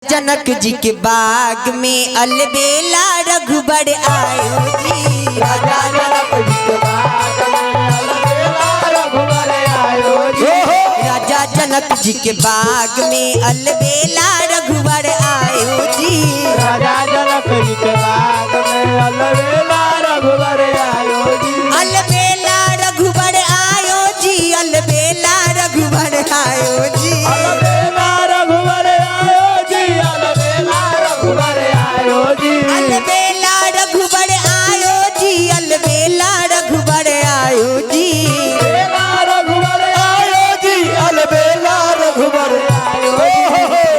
जनक जी के बाग में अलबेला रघुबर आयो जी। राजा जनक जी के बाग में अलबेला रघुबर आयो जी। राजा जनक जी के बाग में अलबेला रघुबर आयो जी। राजा जनक जी के बाग में अलबेला रघुबर आयो जी। अलबेला रघुबर आयो जी। अलबेला रघुबर आयो जी। अलबेला रघुबर आयो जी। अलबेला रघुबर आयो जी। अलबेला रघुबर आयो जी। अलबेला रघुबर आयो जी। अलबेला रघुबर आयो जी। अलबेला रघुबर आयो जी।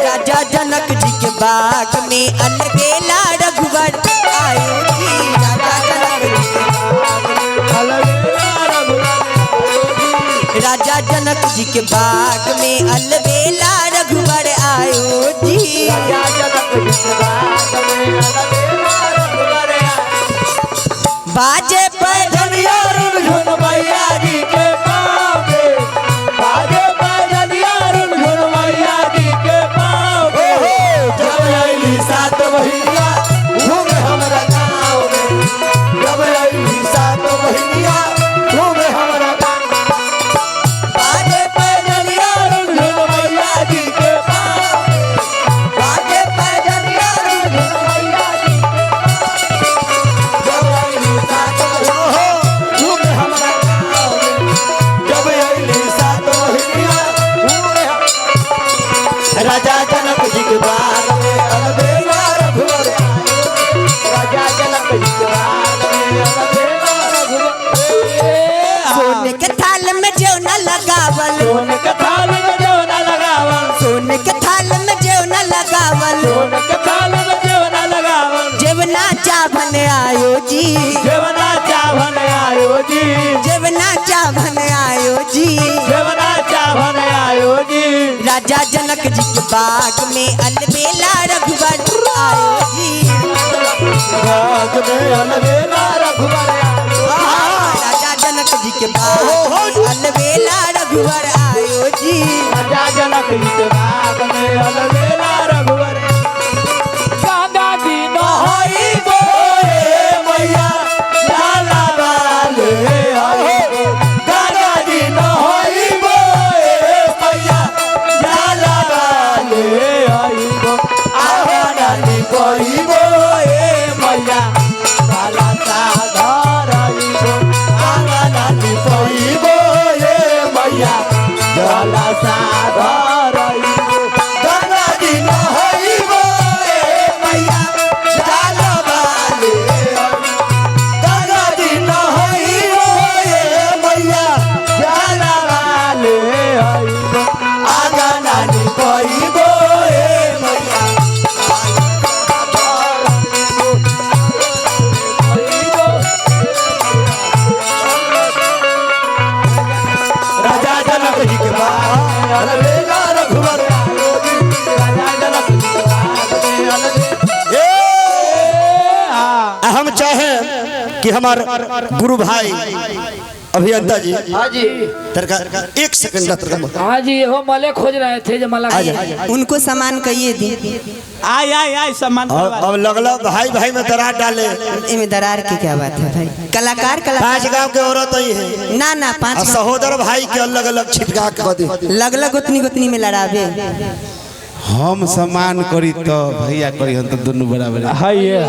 राजा जनक जी के बाग में अलबेला रघुबर आयो जी। राजा जनक जी के बाग में अलबेला रघुबर आयो जी। राजा जनक जी के बाग में अलबेला रघुबर आयो जी। राजा जनक जी के बाग में अलबेला रघुबर आयो। बाजे पर धनिया रुन झुन मैया जी के पाँव पे। बाजे पर धनिया रुन झुन मैया जी के पाँव पे। जब अइली सात बहिनिया घूमे हमरा गाँव में। जब अइली सात बहिनिया घूमे हमरा गाँव में। बाजे पर धनिया रुन झुन मैया जी के पाँव पे। बाजे पर धनिया रुन झुन मैया जी के जब अइली सात घूमे हमरा गाँव में। जब अइली सात बहिनिया घूमे राजा जनक जी के बाग में अलबेला रघुबर आयो। राजा जनक जी के बाग में अलबेला रघुबर सोने के थाल में जो न लगावल। सोने के थाल में जो न लगावल। सोने के थाल में जो न लगावल। सोने के थाल में जो न लगावल। जेवना चाभन आयो जी। जेवना चाभन आयो जी। जेवना चाभन आयो जी। जेवना चाभन आयो जी। राजा जनक जी के बाग में अलबेला रघुबर आयो जी। बाग में अलबेला रघुबर आयो। राजा जनक जी के बाग में अलबेला रघुबर आयो जी। राजा जनक जी के बाग में अलबेला रघुबर गंगा जी नहाई बोए मैया जाला वाले आए। गंगा जी नहाई बोए मैया जाला वाले आई गो। आवा डाली कोई बोए मैया जाला सागर आई गो। आवा डाली कोई बोए मैया जाला सागर आई गो। गंगा जी नहाई बोए मैया जाला वाले आई। गंगा जी नहाई बोए मैया जाला वाले आई गो। आगा नानी कोई बोए मैया राजा जनक जी के बाग अलबेला रघुबर आयो जी। राजा जनक जी के बाग में अलबेला हम चाहे कि हमार गुरु भाई अभियंता जी हाँ जी तरका एक सेकंड तरका हाँ जी हो मले खोज रहे थे जो मला उनको सामान कहिए दी। आय आय आय सम्मान अब लगला भाई भाई में दरार डाले। इनमें दरार की क्या बात है भाई। कलाकार पांच कलाकार गांव के औरत ही है ना ना और पांच सहोदर भाई के अलग अलग छिटका के दी। लग लग उतनी उतनी में लड़ावे। हम सम्मान करी तो भैया करी हम तो दोनों बराबर है। हाय ये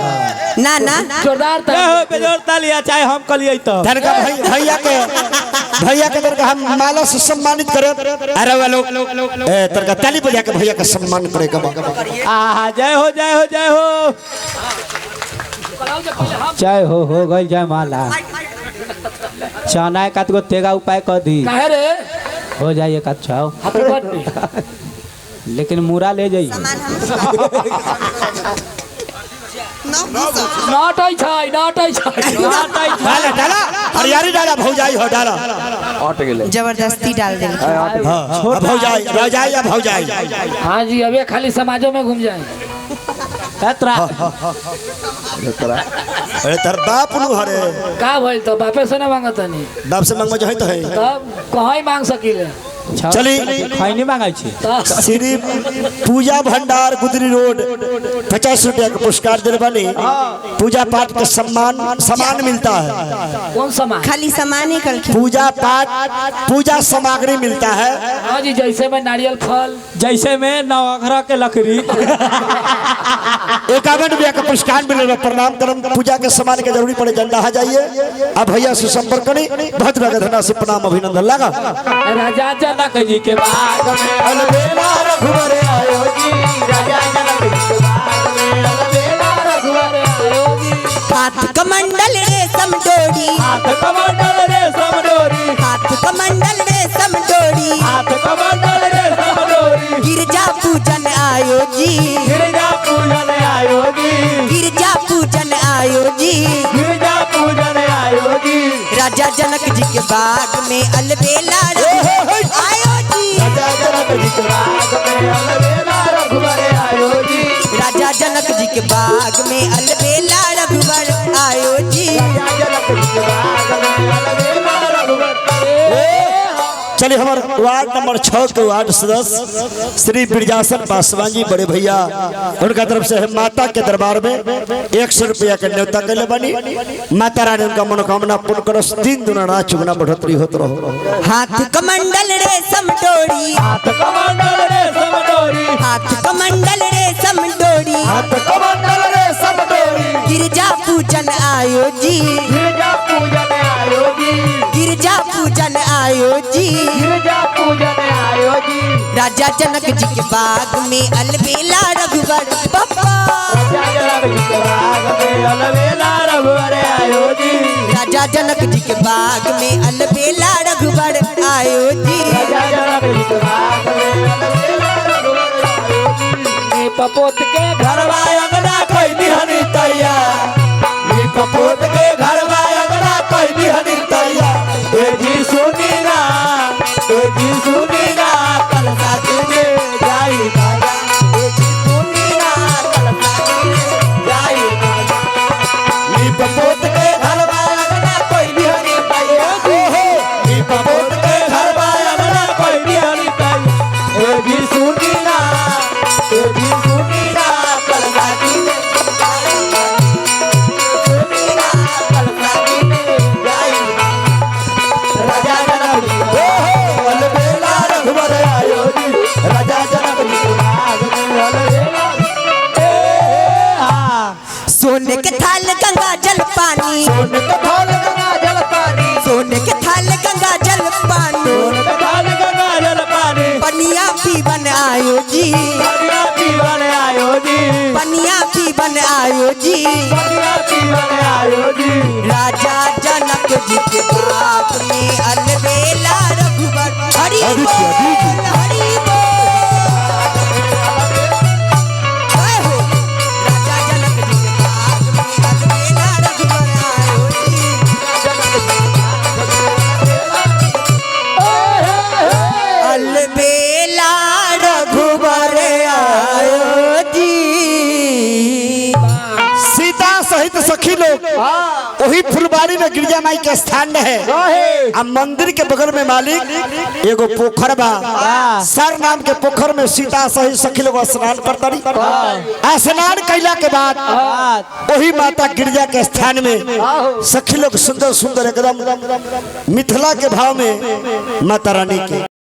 ना ना जोरदार हो बेजोर तालिया चाहे हम कलिए तो तरका भैया के तरका हम माला से सम्मानित करे। अरे वालो तरका ताली बजा के भैया का सम्मान करेगा। आ जय हो जय हो जय हो जय हो गई जय माला चना का तो तेगा उपाय कर दी काहे रे हो जाइए का छाओ हैप्पी बर्थडे लेकिन मुरा ले जाइए। नॉट आई छै नॉट आई छै डाला डाला हरियारी डाला भौजाई हो डाला। जबरदस्ती डाल दे। हां भौजाई भौजाई या भौजाई। हाँ जी अबे खाली समाजों में घूम जाए अरे तर बाप नु हरे का भइल तो बापे से ना मांगत नहीं बाप से मांगो जही तो है। तब कहाँ ही मांग सकीले चली खैनी मांगे छी श्री पूजा भंडार गुदरी रोड 50 रुपया का पुरस्कार दिल बनी पूजा पाठ का सामान मिलता है। कौन सामान? खाली सामान ही कल पूजा पाठ पूजा सामग्री मिलता है। हाँ जी, जैसे में नारियल फल, जैसे में नवघरा के लकड़ी 51 रुपया का पुरस्कार मिले। प्रणाम करम पूजा के सामान के जरूरी पड़े जल्दा जाइए। अब भैया से संपर्क करी बहुत धन्यवाद से प्रणाम अभिनंदन लगा। राजा जनक जी के बाग में अलबेला रघुवर आयो जी, राजा जनक जी के बाग में अलबेला रघुवर आयो जी। हाथ कमंडल रेशम डोरी, हाथ कमंडल रेशम डोरी, हाथ कमंडल रेशम डोरी, हाथ कमंडल रेशम डोरी। गिरजा पूजन आयो जी, गिरजा पूजन आयो जी, गिरजा पूजन आयो जी। गिरजा पूजन आयो जी। राजा जनक जी के बाग में अलबेला आयो जी, राजा जनक जी के बाग में अलबेला रघुवर आयो जी, राजा जनक जी के बाग में अलबेला रघुवर आयो जी। राजा जनक जी के बाग में अलबेला रघुवर। चलिए हमारे वार्ड नंबर 6 के वार्ड सदस्य श्री बिरजासन पासवान जी बड़े भैया उनका तरफ से माता के दरबार में 100 रुपया के न्योता के बनी। माता रानी उनका मनोकामना पूर्ण करो, 3 दुना रात चुगना बढ़ोतरी होत रहो। हाथ कमंडल रेशम डोरी, हाथ कमंडल रेशम डोरी, हाथ कमंडल रेशम डोरी, हाथ कमंडल रेशम डोरी। गिरजा पूजन आयो जी, गिरजा पूजन आयो जी, गिरजा पूजन आयो जी। गिरजा पूजन आयो जी। राजा जनक जी के बाग में अलबेला रघुवर पप्पा, राजा जनक जी के बाग में अलबेला रघुवर आयो जी, राजा जनक जी के बाग में अलबेला रघुवर आयो जी। राजा जनक जी के बाग में अलबेला रघुवर आयो जी। पपोत के घरवा अंगना कोई दिहनी तैया, ये पपोत के घरवा अंगना कोई दिहनी तैया। ए जी सुनी ना, ए जी सुनी ना, कल साथी में जाई बाजा। ए जी सुनी ना, कल साथी में जाई बाजा। ये पपोत के घरवा अंगना कोई दिहनी तैया, ये पपोत के घरवा अंगना कोई दिहनी तैया। ए जी सुनी ना, ए जी सुनी ना, कल साथी में जाई बाजा। सुनी ना, कल साथी में जाई बाजा। राजा जनक जी अलबेला रघुवर आयो जी, राजा जनक जी के बाग में अलबेला। सोने के थाल गंगा जल पानी, सोने के थाल गंगा जल पानी, सोने के थाल गंगा जल पानी, सोने के थाल गंगा जल पानी। पनिया पीवन आयो जी, पनिया पीवन आयो जी, पनिया पीवन आयो जी। पनिया पीवन आयो जी। राजा जनक जी के बाग में अलबेला रघुवर हरि बोल, हरि बोल। जय हो। राजा जनक जी के बाग में अलबेला रघुवर आयो जी, अलबेला रघुवर आयो जी। सीता सहित सखी लोग वही फुलबाड़ी में गिरजा माई के स्थान है। अब मंदिर के बगल में मालिक एगो पोखर बा, सर नाम के पोखर में सीता सहित सखी लोग स्नान करतरी। स्नान कैला के बाद वही माता गिरजा के स्थान में सखी लोग सुंदर सुंदर एकदम मिथिला के भाव में माता रानी के